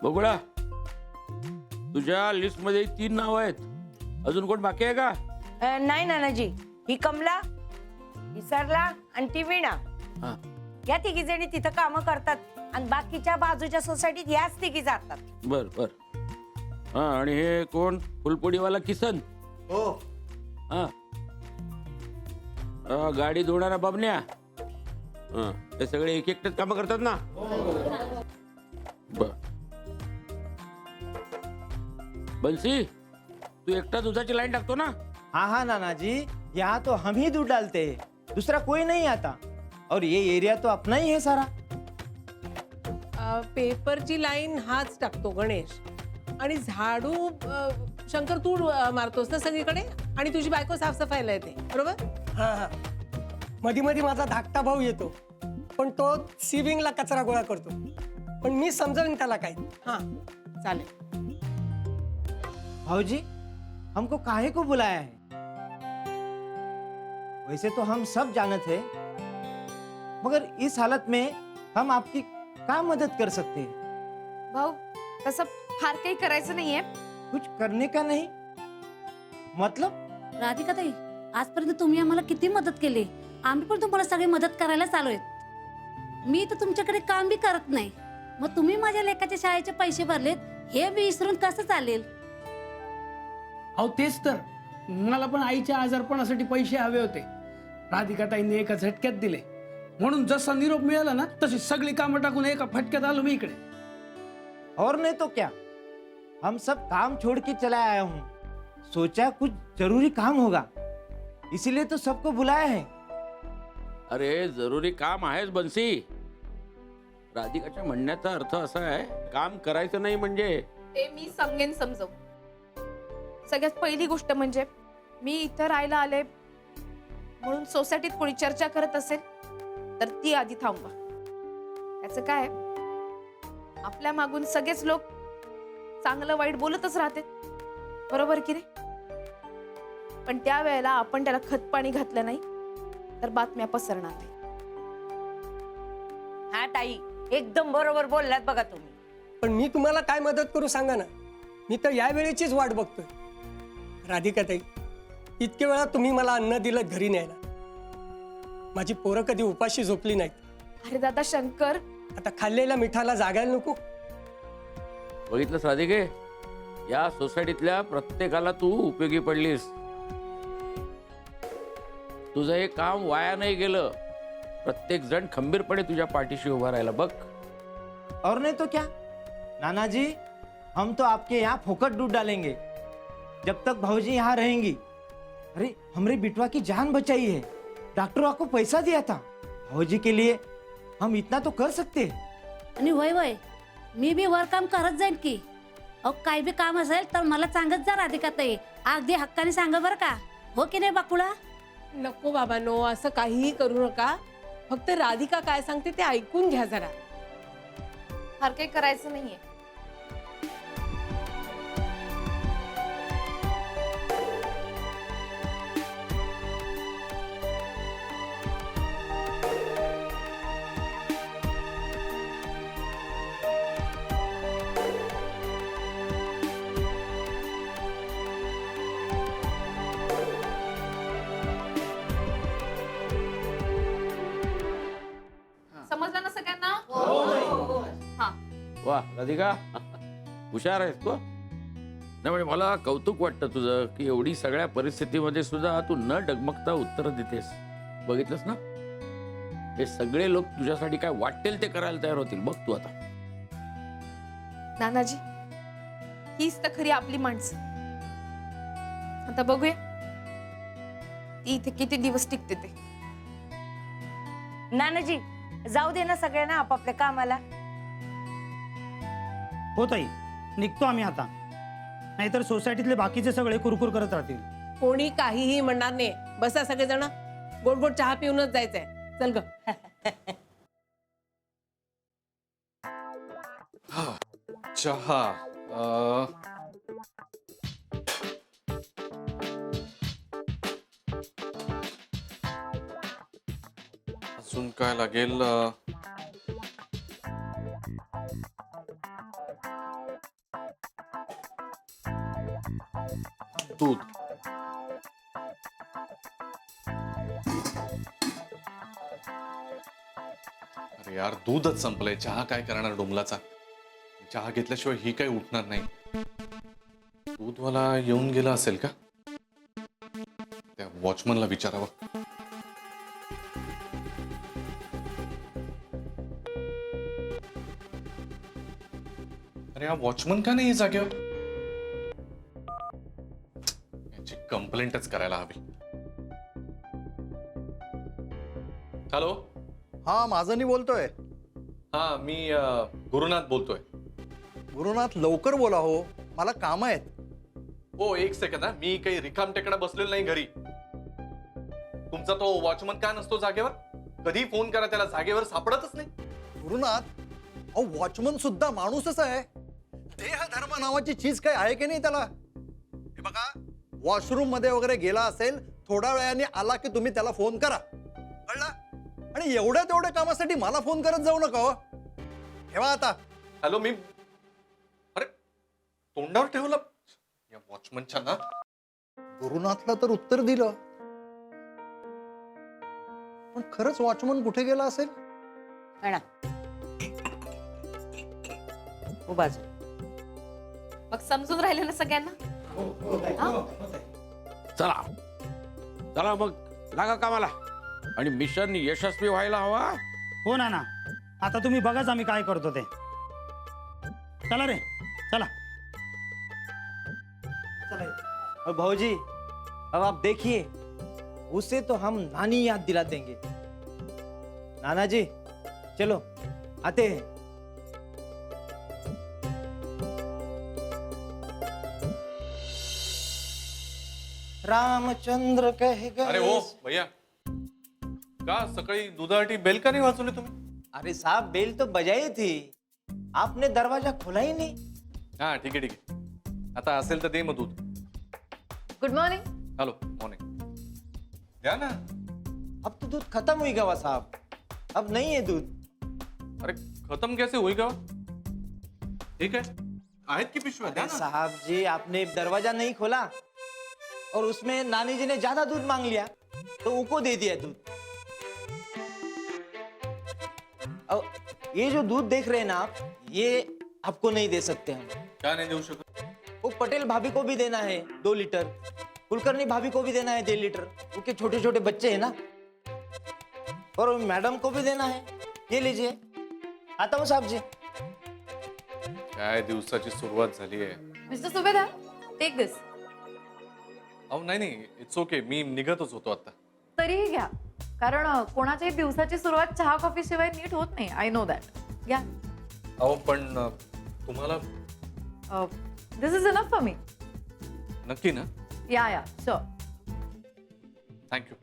बघूळा, तुझ्या लिस्ट मध्ये 3 नाव आहेत. अजून कोण बाकी आहे का? नाही नानाजी, ही कमला, ही सरला आणि ती वीणा. हा. या तिघी जणी तिथं काम करतात आणि बाकीच्या बाजूच्या सोसायटीत याच तिघी जातात. बर बर. हा, आणि हे कोण? फुलपोडीवाला किसन. हो. हा. गाडी धुणारा बाबण्या. हा, ते सगळे एक एकटेच काम करतात ना? बर. बंसी, तू एकटा दुधाची लाईन टाकतो ना? हाँ हाँ नाना जी, यहाँ तो हम ही दूध डालते हैं, दूसरा कोई नहीं आता. और ये एरिया तो अपना ही है सारा. पेपरची लाईन हाच टाकतो गणेश. आणि झाडू शंकर तू मारतोस ना सगळीकडे, आणि तुझी बायको साफसफाईला येते, बरोबर? हा हा. मधी मधी माझा धाकटा भाऊ येतो, पण तो सिविंगला कचरा गोळा करतो. पण मी समजावीन त्याला काय. हा, चालेल. भाऊजी, हमको काहे को बुलाया है? वैसे तो हम सब जानते हैं, मगर इस हालत में हम आपकी क्या मदद कर सकते हैं? भाऊ, तसं फार काही करायचं नाहीये. कुछ करने का नहीं मतलब? राधिका ताई, आजपर्यंत तुम्ही आम्हाला किती मदत केली. आम्ही पण तुम्हाला सगळी मदत करायला चालू आहेत. मी तर तुमच्याकडे काम बी करत नाही, मग तुम्ही माझ्या लेकाच्या शाळेचे पैसे भरलेत हे बी विसरून कसं चालेल? अहो तेच तर, मला पण आईच्या आजारपणासाठी पैसे हवे होते. राधिका ताईने एका झटक्यात दिले, म्हणून जसा निरोप मिळाला ना तशी सगळी कामं टाकून एका फटक्यात आलो मी इकडे. और नहीं तो क्या, हम सब काम छोड़ के चला आया हूँ. सोचा कुछ जरूरी काम होगा, इसीलिए तो सबको बुलाया है. अरे जरुरी काम आहेच बंसी. राधिकाच्या म्हणण्याचा अर्थ असा आहे, काम करायचं नाही म्हणजे. ते मी सांगेन समजव. सगळ्यात पहिली गोष्ट म्हणजे मी इथं राहायला आले म्हणून सोसायटीत कोणी चर्चा करत असेल तर ती आधी थांबवा. त्याचं काय, आपल्या मागून सगळेच लोक चांगलं वाईट बोलतच राहते, बरोबर की नाही? पण त्या वेळेला आपण त्याला खतपाणी घातलं नाही तर बातम्या पसरणार नाही. हा ताई, एकदम बरोबर बोललात बघा तुम्ही. पण मी तुम्हाला काय मदत करू सांगा ना. मी तर या वेळेचीच वाट बघतोय. राधिका ताई, इतके वेळा तुम्ही मला अन्न दिलं घरी न्यायला. माझी पोरं कधी उपाशी झोपली नाहीत. अरे दादा शंकर, आता खाल्लेल्या मिठाला जागायला नको. बघितलंस राधिके, या सोसायटीतल्या प्रत्येकाला तू उपयोगी पडलीस. तुझं हे काम वाया नाही गेलं. प्रत्येक जण खंबीरपणे तुझ्या पाठीशी उभा राहिला बघ. और नहीं तो क्या नाना जी, हम तो आपके यहाँ फोकट दूध डालेंगे जब तक भाऊजी यहाँ रहेंगी. अरे हमरे बिटवा की जान बचाई है, डॉक्टर आपको पैसा दिया था. भाऊजी के लिए हम इतना तो कर सकते हैं. आणि वय वय, मी बी वर काम करत जाईन की. अहो काही बी काम असेल तर मला सांगत जा राधिका ताई, अगदी हक्काने सांगा बरं का. हो की नाही बाकुळा? नको बाबांनो, असं काहीही करू नका. फक्त राधिका काय सांगते ते ऐकून घ्या जरा. फार काही करायचं नाहीये. समजलं ना सगळ्यांना? हा. वा राधिका, हुशार आहेस तू. नाही म्हणजे मला कौतुक वाटतं तुझं की एवढी सगळ्या परिस्थितीमध्ये सुद्धा तू न डगमगता उत्तर देतेस. बघितलंस ना, हे सगळे लोक तुझ्यासाठी काय वाटेल ते करायला तयार होतील बघ तू आता. नानाजी, हीच तर खरी आपली माणसं. आता बघूया ती इथे किती दिवस टिकते ते. नानाजी, जाऊ दे ना सगळ्यांना आपापल्या कामाला. हो ताई, निघतो आम्ही आता, नाहीतर सोसायटीतले बाकीचे सगळे कुरकुर करत राहतील. कोणी काहीही म्हणणार नाही. बसा सगळेजण, गोड गोड चहा पिऊनच जायचंय. चल ग. चहा अजून काय लागेल? दूध. अरे यार दूधच संपलंय. चहा काय करणार डोंबलाचा. चहा घेतल्याशिवाय ही काही उठणार नाही. दूधवाला येऊन गेला असेल का? त्या वॉचमनला विचारावं. अरे हा वॉचमन का नाही जागेवर? याची कंप्लेंटच करायला हवी. हॅलो. हा माझनी बोलतोय. हा मी गुरुनाथ बोलतोय. गुरुनाथ लवकर बोला हो, मला काम आहेत. हो एक सेकंद हा. मी काही रिकाम टेकडा बसलेलो नाही घरी. तुमचा तो वॉचमन का नसतो जागेवर? कधी फोन करा त्याला, जागेवर सापडतच नाही. गुरुनाथ अहो वॉचमन सुद्धा माणूसच आहे. देह धर्म नावाची चीज काय आहे की नाही त्याला? हे बघा वॉशरूम मध्ये वगैरे गेला असेल, थोड्या वेळाने आला की तुम्ही त्याला फोन करा, कळलं? आणि एवढ्या तेवढ्या कामासाठी मला फोन करत जाऊ नका हो. ठेवा आता. हॅलो मी. अरे तोंडावर ठेवलं या वॉचमनच्या ना. गुरुनाथला तर उत्तर दिलं, पण खरंच वॉचमन कुठे गेला असेल? बाजू मग समजून राहिले ना सगळ्यांना? चला चला मग लागा कामाला. आणि मिशन यशस्वी व्हायला हवा. हो ना ना, आता तुम्ही बघाच आम्ही काय करतो ते. चला रे चला. और भाऊजी अब आप देखिए, उसे तो हम नानी याद दिला देंगे. नाना जी चलो आते हैं. रामचंद्र कह गए. अरे हो भैया, का सकाळी दुधासाठी बेल का नाही वाजवली तुम्ही? अरे साहब बेल तो बजाई थी, आपने दरवाजा खोला ही नहीं. हा ठीक आहे ठीक आहे. आता असेल तर दे मग दूध. Good morning. Hello morning. द्या ना. अब तो दूध खत्म हुई गवा साहब, अब नहीं है दूध. अरे खत्म कैसे हुई का? ठीक है आहेत की पिशव्या द्या अरे ना. साहब जी आपने दरवाजा नहीं खोला और उसमें नानी जी ने ज्यादा दूध मांग लिया तो उनको दे दिया दूध. अब ये जो दूध देख रहे हैं ना आप, ये आपको नहीं दे सकते हम. क्या नहीं देऊ शकत? वो पटेल भाभी को भी देना है 2 लीटर, कुलकर्णी भाभी को भी देना है 1.5 लीटर, उनके छोटे छोटे बच्चे हैं ना, और मैडम को भी देना है. ये लीजिए. आता हूँ साहब जी. काय दिवसाची सुरुवात झाली आहे. मिस्टर सुबेदार, टेक दिस. अहो नाही नाही इट्स ओके. मी निघतच होतो आता. तरीही घ्या, कारण कोणाच्याही दिवसाची सुरुवात चहा कॉफी शिवाय नीट होत नाही. I know that. घ्या. अहो पण तुम्हाला दिस इज इनफ फॉर मी. नक्की ना? या शुअर. थँक्यू.